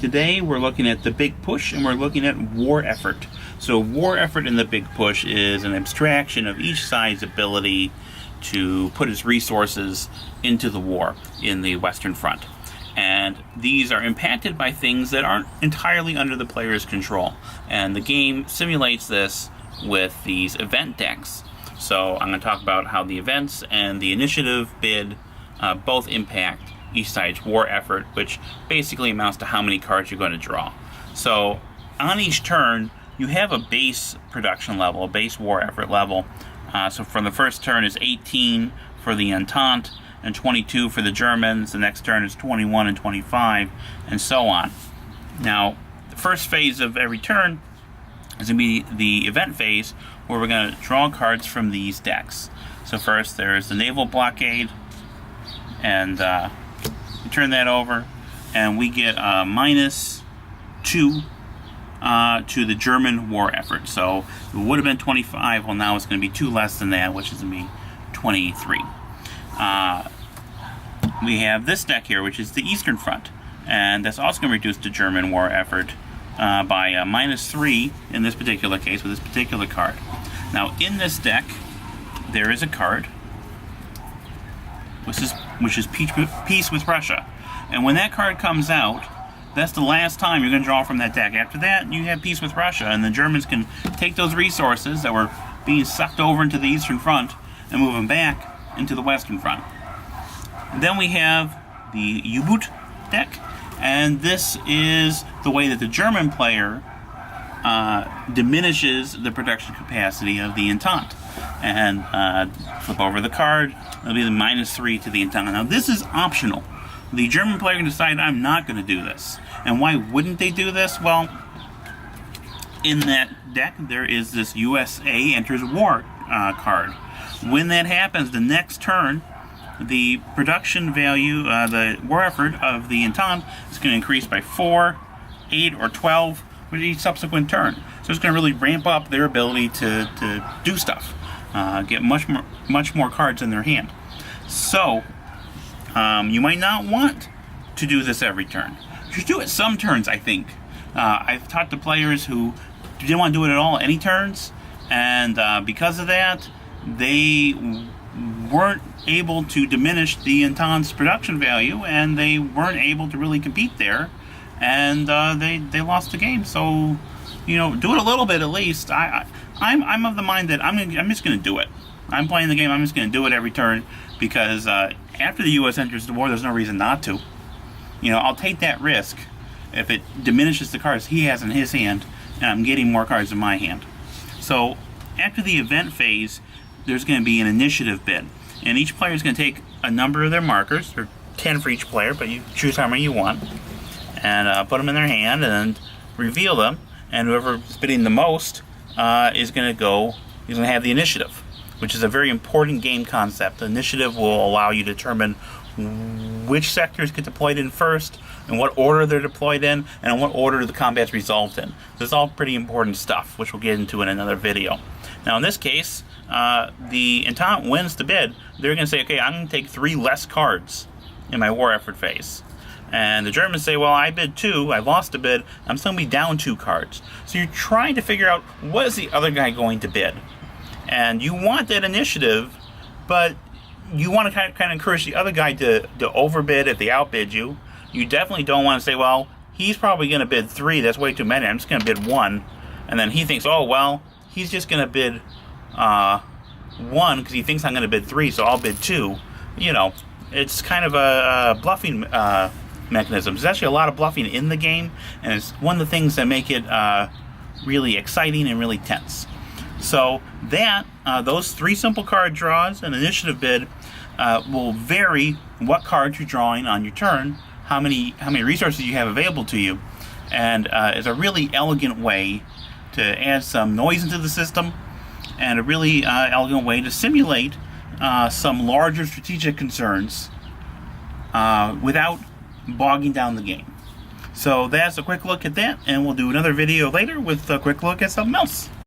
Today we're looking at the big push and we're looking at war effort. So war effort in the big push is an abstraction of each side's ability to put its resources into the war in the Western Front. And these are impacted by things that aren't entirely under the player's control. And the game simulates this with these event decks. So I'm going to talk about how the events and the initiative bid both impact each side's war effort, which basically amounts to how many cards you're going to draw. So on each turn, you have a base production level, a base war effort level. So for the first turn is 18 for the Entente and 22 for the Germans. The next turn is 21 and 25, and so on. Now, the first phase of every turn is going to be the event phase, where we're going to draw cards from these decks. So first there's the naval blockade, and we turn that over, and we get -2 to the German war effort. So it would have been 25, well now it's going to be 2 less than that, which is going to be 23. We have this deck here, which is the Eastern Front, and that's also going to reduce the German war effort by -3 in this particular case with this particular card. Now in this deck there is a card which is Peace with Russia, and when that card comes out, that's the last time you're going to draw from that deck. After that, you have Peace with Russia, and the Germans can take those resources that were being sucked over into the Eastern Front and move them back into the Western Front. Then we have the U-Boot deck, and this is the way that the German player diminishes the production capacity of the Entente. And flip over the card, it'll be the -3 to the Entente. Now this is optional. The German player can decide, I'm not going to do this. And why wouldn't they do this? Well, in that deck there is this USA Enters War card. When that happens, the next turn, the production value, the war effort of the Entente is going to increase by 4, 8, or 12 with each subsequent turn. So it's going to really ramp up their ability to do stuff, get much more cards in their hand. So you might not want to do this every turn. You should do it some turns, I think. I've talked to players who didn't want to do it at all any turns, and because of that, they weren't able to diminish the Entente's production value, and they weren't able to really compete there, and they lost the game. So, you know, do it a little bit at least. I'm of the mind that I'm just going to do it. I'm playing the game. I'm just going to do it every turn, because after the U.S. enters the war, there's no reason not to. You know, I'll take that risk if it diminishes the cards he has in his hand, and I'm getting more cards in my hand. So after the event phase, there's going to be an initiative bid, and each player is going to take a number of their markers. There are 10 for each player, but you choose how many you want, and put them in their hand, and then reveal them. And whoever's bidding the most is going to have the initiative, which is a very important game concept. The initiative will allow you to determine which sectors get deployed in first, and what order they're deployed in, and in what order the combat's resolved in. This is all pretty important stuff, which we'll get into in another video. Now in this case, the Entente wins the bid. They're going to say, okay, I'm going to take 3 less cards in my war effort phase. And the Germans say, well, I bid 2, I lost a bid, I'm still going to be down 2 cards. So you're trying to figure out, what is the other guy going to bid? And you want that initiative, but you want to kind of encourage the other guy to overbid if they outbid you. You definitely don't want to say, well, he's probably going to bid 3, that's way too many, I'm just going to bid 1. And then he thinks, oh, well, he's just going to bid 1 because he thinks I'm going to bid 3, so I'll bid 2. You know, it's kind of a bluffing mechanism. There's actually a lot of bluffing in the game, and it's one of the things that make it really exciting and really tense. So that those 3 simple card draws and initiative bid will vary what cards you're drawing on your turn, how many resources you have available to you, and is a really elegant way to add some noise into the system, and a really elegant way to simulate some larger strategic concerns without bogging down the game. So that's a quick look at that, and we'll do another video later with a quick look at something else.